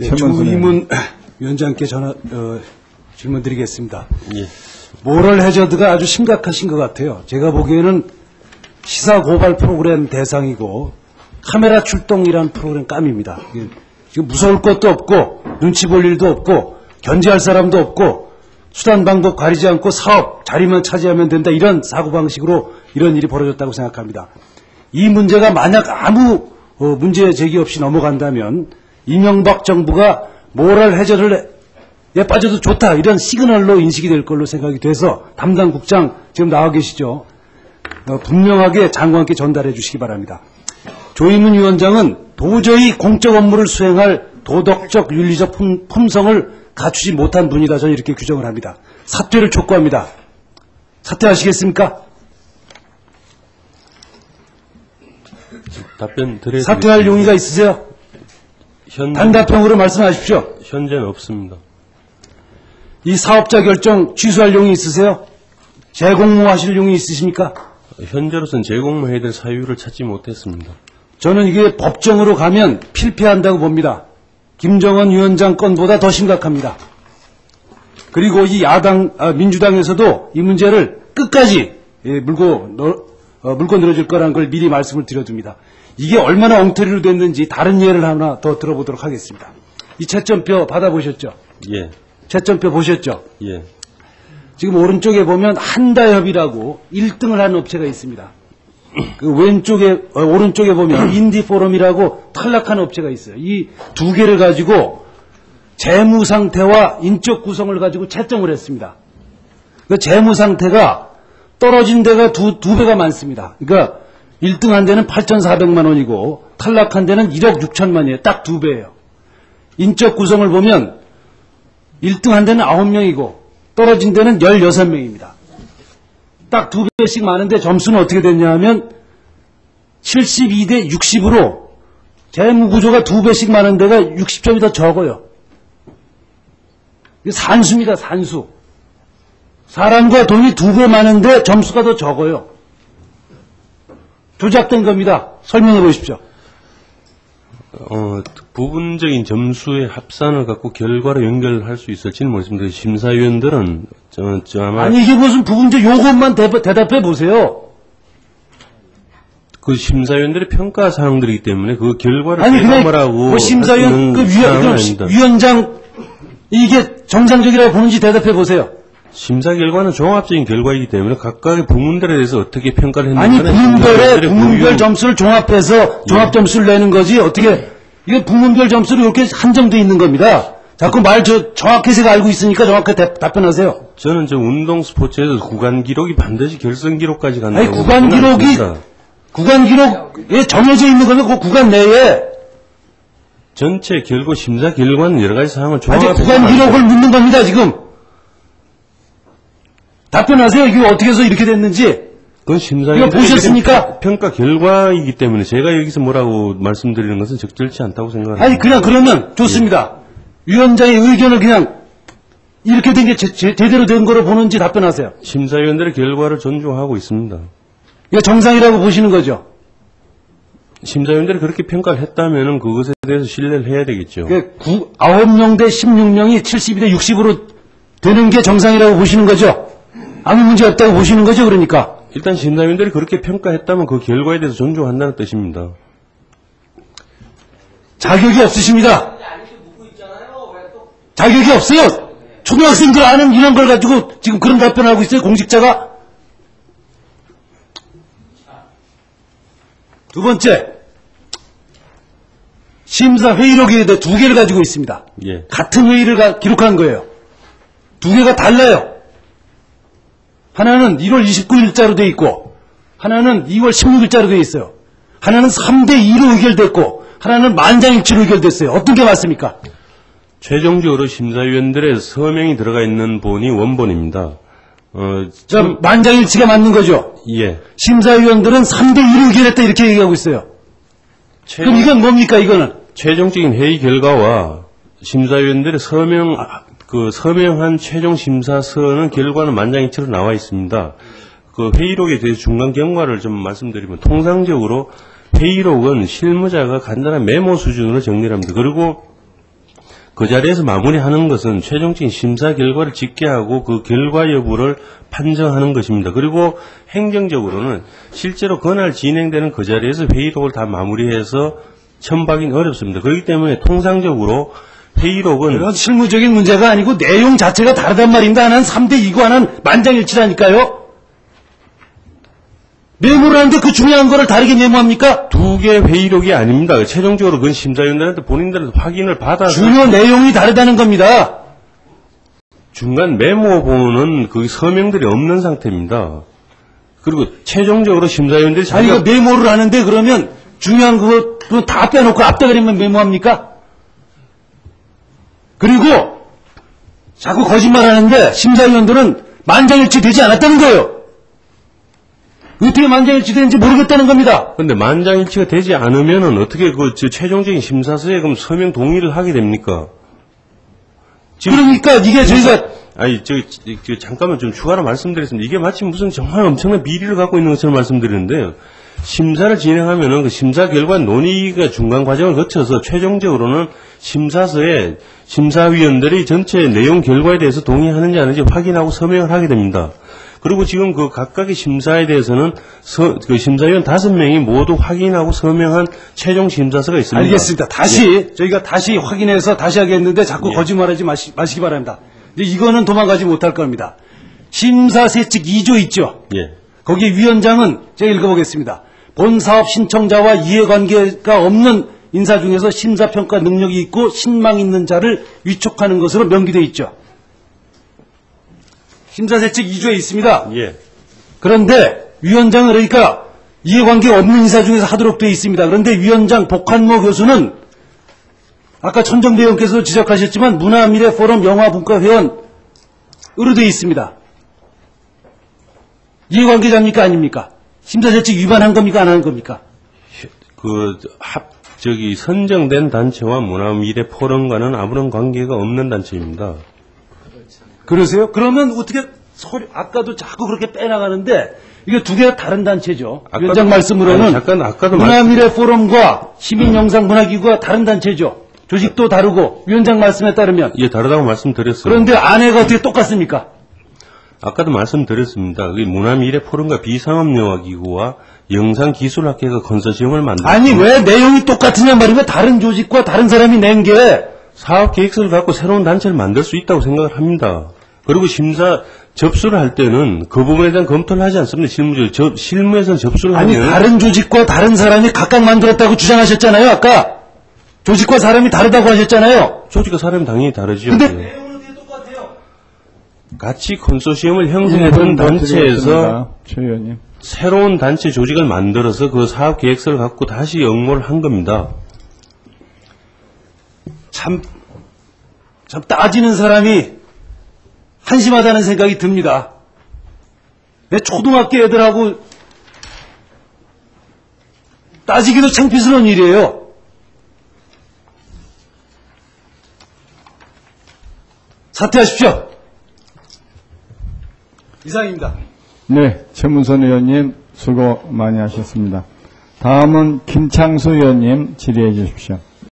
네, 조임은 위원장께 질문 드리겠습니다. 예. 모럴 해저드가 아주 심각하신 것 같아요. 제가 보기에는 시사 고발 프로그램 대상이고 카메라 출동이라는 프로그램 깜입니다. 지금 무서울 것도 없고 눈치 볼 일도 없고 견제할 사람도 없고 수단 방법 가리지 않고 사업 자리만 차지하면 된다, 이런 사고방식으로 이런 일이 벌어졌다고 생각합니다. 이 문제가 만약 아무 문제 제기 없이 넘어간다면 이명박 정부가 모럴 해저드에 빠져도 좋다, 이런 시그널로 인식이 될 걸로 생각이 돼서 담당 국장 지금 나와 계시죠. 분명하게 장관께 전달해 주시기 바랍니다. 조임은 위원장은 도저히 공적 업무를 수행할 도덕적 윤리적 품성을 갖추지 못한 분이다, 저는 이렇게 규정을 합니다. 사퇴를 촉구합니다. 사퇴하시겠습니까? 답변 드려야 사퇴할 용의가 있으세요? 단답형으로 말씀하십시오. 현재는 없습니다. 이 사업자 결정 취소할 용의 있으세요? 재공모하실 용의 있으십니까? 현재로서는 재공모해야 될 사유를 찾지 못했습니다. 저는 이게 법정으로 가면 필패한다고 봅니다. 김정은 위원장 건보다 더 심각합니다. 그리고 이 민주당에서도 이 문제를 끝까지 물고 늘어질 거라는 걸 미리 말씀을 드려둡니다. 이게 얼마나 엉터리로 됐는지 다른 예를 하나 더 들어보도록 하겠습니다. 이 채점표 받아보셨죠? 예. 채점표 보셨죠? 예. 지금 오른쪽에 보면 한다협이라고 1등을 한 업체가 있습니다. 그 오른쪽에 보면 인디포럼이라고 탈락한 업체가 있어요. 이 두 개를 가지고 재무 상태와 인적 구성을 가지고 채점을 했습니다. 그 재무 상태가 떨어진 데가 두 배가 많습니다. 그러니까 1등 한 데는 8,400만 원이고 탈락한 데는 1억 6천만이에요. 딱 두 배예요. 인적 구성을 보면 1등 한 데는 9명이고 떨어진 데는 16명입니다. 딱 두 배씩 많은데 점수는 어떻게 됐냐 하면 72대 60으로 재무구조가 두 배씩 많은 데가 60점이 더 적어요. 이게 산수입니다, 산수. 사람과 돈이 두 배 많은데 점수가 더 적어요. 조작된 겁니다. 설명해 보십시오. 부분적인 점수의 합산을 갖고 결과로 연결할 수 있을지는 모르겠습니다. 심사위원들은 아마 아니 이게 무슨 부분적 요것만 대답해 보세요. 그 심사위원들의 평가 사항들이기 때문에 그 결과를 아니 대감하라고 심사위원 위원장 이게 정상적이라고 보는지 대답해 보세요. 심사 결과는 종합적인 결과이기 때문에 각각의 부문들에 대해서 어떻게 평가를 아니 했는지는 부문별 점수를 종합해서 종합 점수를 내는 거지 어떻게 이게 부문별 점수로 이렇게 한정돼 있는 겁니다. 자꾸 정확히 제가 알고 있으니까 정확히 답변하세요. 저는 운동 스포츠에서 구간 기록이 반드시 결승 기록까지 간다고. 아니 구간 기록에 정해져 있는 거면 그 구간 내에 전체 심사 결과는 여러 가지 사항을 종합해서 아직 구간 기록을 묻는 겁니다 지금. 답변하세요. 이게 어떻게 해서 이렇게 됐는지. 그건 심사위원들이 이거 보셨습니까? 평가 결과이기 때문에 제가 여기서 뭐라고 말씀드리는 것은 적절치 않다고 생각합니다. 아니 그러면 좋습니다. 예. 위원장의 의견을 그냥 이렇게 된 게 제대로 된 거로 보는지 답변하세요. 심사위원들의 결과를 존중하고 있습니다. 이거 정상이라고 보시는 거죠? 심사위원들이 그렇게 평가를 했다면은 그것에 대해서 신뢰를 해야 되겠죠. 9명 대 16명이 72대 60으로 되는 게 정상이라고 보시는 거죠? 아무 문제 없다고 보시는 거죠, 그러니까? 일단 심사위원들이 그렇게 평가했다면 그 결과에 대해서 존중한다는 뜻입니다. 자격이 없으십니다. 자격이 없어요. 초등학생들 아는 이런 걸 가지고 지금 그런 답변하고 있어요, 공직자가. 두 번째, 심사 회의록에 두 개를 가지고 있습니다. 예. 같은 회의를 기록한 거예요. 두 개가 달라요. 하나는 1월 29일자로 돼 있고 하나는 2월 16일자로 돼 있어요. 하나는 3대 2로 의결됐고 하나는 만장일치로 의결됐어요. 어떤 게 맞습니까? 최종적으로 심사위원들의 서명이 들어가 있는 본이 원본입니다. 만장일치가 맞는 거죠? 예. 심사위원들은 3대 2로 의결했다 이렇게 얘기하고 있어요. 그럼 이건 뭡니까 이거는? 최종적인 회의 결과와 심사위원들의 서명한 최종 심사서는 결과는 만장일치로 나와 있습니다. 그 회의록에 대해서 중간 경과를 좀 말씀드리면 통상적으로 회의록은 실무자가 간단한 메모 수준으로 정리를 합니다. 그리고 그 자리에서 마무리하는 것은 최종적인 심사 결과를 집계하고 그 결과 여부를 판정하는 것입니다. 그리고 행정적으로는 실제로 그날 진행되는 그 자리에서 회의록을 다 마무리해서 첨부하기는 어렵습니다. 그렇기 때문에 통상적으로 회의록은 그건 실무적인 문제가 아니고 내용 자체가 다르단 말입니다. 하나는 3대 2고 하나는 만장일치라니까요. 메모를 하는데 그 중요한 거를 다르게 메모합니까? 두 개 회의록이 아닙니다. 최종적으로 그건 심사위원들한테 본인들은 확인을 받아서 주요 내용이 다르다는 겁니다. 중간 메모 보는 그 서명들이 없는 상태입니다. 그리고 최종적으로 심사위원들이 아니, 자기가 그 메모를 하는데 그러면 중요한 그거 다 빼놓고 앞다리만 메모합니까? 그리고 자꾸 거짓말 하는데 심사위원들은 만장일치 되지 않았다는 거예요. 어떻게 만장일치 되는지 모르겠다는 겁니다. 근데 만장일치가 되지 않으면은 어떻게 최종적인 심사서에 그럼 서명 동의를 하게 됩니까? 그러니까 이게 저희가 아니 잠깐만 좀 추가로 말씀드리겠습니다. 이게 마치 무슨 정말 엄청난 비리를 갖고 있는 것처럼 말씀드리는데요. 심사를 진행하면은 그 심사 결과 논의가 중간 과정을 거쳐서 최종적으로는 심사서에 심사위원들이 전체 내용 결과에 대해서 동의하는지 아닌지 확인하고 서명을 하게 됩니다. 그리고 지금 그 각각의 심사에 대해서는 그 심사위원 5명이 모두 확인하고 서명한 최종 심사서가 있습니다. 알겠습니다. 다시 저희가 다시 확인해서 다시 하겠는데 자꾸 거짓말하지 마시기 바랍니다. 이제 이거는 도망가지 못할 겁니다. 심사세칙 2조 있죠. 예. 거기 위원장은 제가 읽어보겠습니다. 본 사업 신청자와 이해관계가 없는 인사 중에서 심사평가 능력이 있고 신망 있는 자를 위촉하는 것으로 명기되어 있죠. 심사세칙 2조에 있습니다. 예. 그런데 위원장은 그러니까 이해관계가 없는 인사 중에서 하도록 되어 있습니다. 그런데 위원장 복한모 교수는 아까 천정배 의원께서 지적하셨지만 문화미래포럼 영화분과회원으로 되어 있습니다. 이해관계자입니까 아닙니까? 심사세칙 위반한 겁니까 안 하는 겁니까? 선정된 단체와 문화미래포럼과는 아무런 관계가 없는 단체입니다. 그러세요? 그러면 어떻게 아까도 자꾸 그렇게 빼나가는데 이게 두 개가 다른 단체죠. 위원장 말씀으로는 아까도 문화미래포럼과 시민영상문화기구가 다른 단체죠. 조직도 다르고 위원장 말씀에 따르면. 예, 다르다고 말씀드렸어요. 그런데 안에가 어떻게 똑같습니까? 아까도 말씀드렸습니다. 문화미래포럼과 비상업영화기구와 영상기술학회가 컨소시엄을 만들었습니다. 아니 왜 내용이 똑같으냐 말이면 다른 조직과 다른 사람이 낸 게 사업계획서를 갖고 새로운 단체를 만들 수 있다고 생각을 합니다. 그리고 심사 접수를 할 때는 그 부분에 대한 검토를 하지 않습니다. 실무에서는 접수를 아니 하면 다른 조직과 다른 사람이 각각 만들었다고 주장하셨잖아요. 아까 조직과 사람이 다르다고 하셨잖아요. 조직과 사람이 당연히 다르죠. 근데 내용은 어떻게 똑같아요? 같이 컨소시엄을 형성했던 단체에서 최 의원님. 새로운 단체 조직을 만들어서 그 사업 계획서를 갖고 다시 응모를 한 겁니다. 참 따지는 사람이 한심하다는 생각이 듭니다. 내 초등학교 애들하고 따지기도 창피스러운 일이에요. 사퇴하십시오. 이상입니다. 네, 최문선 의원님 수고 많이 하셨습니다. 다음은 김창수 의원님 질의해 주십시오.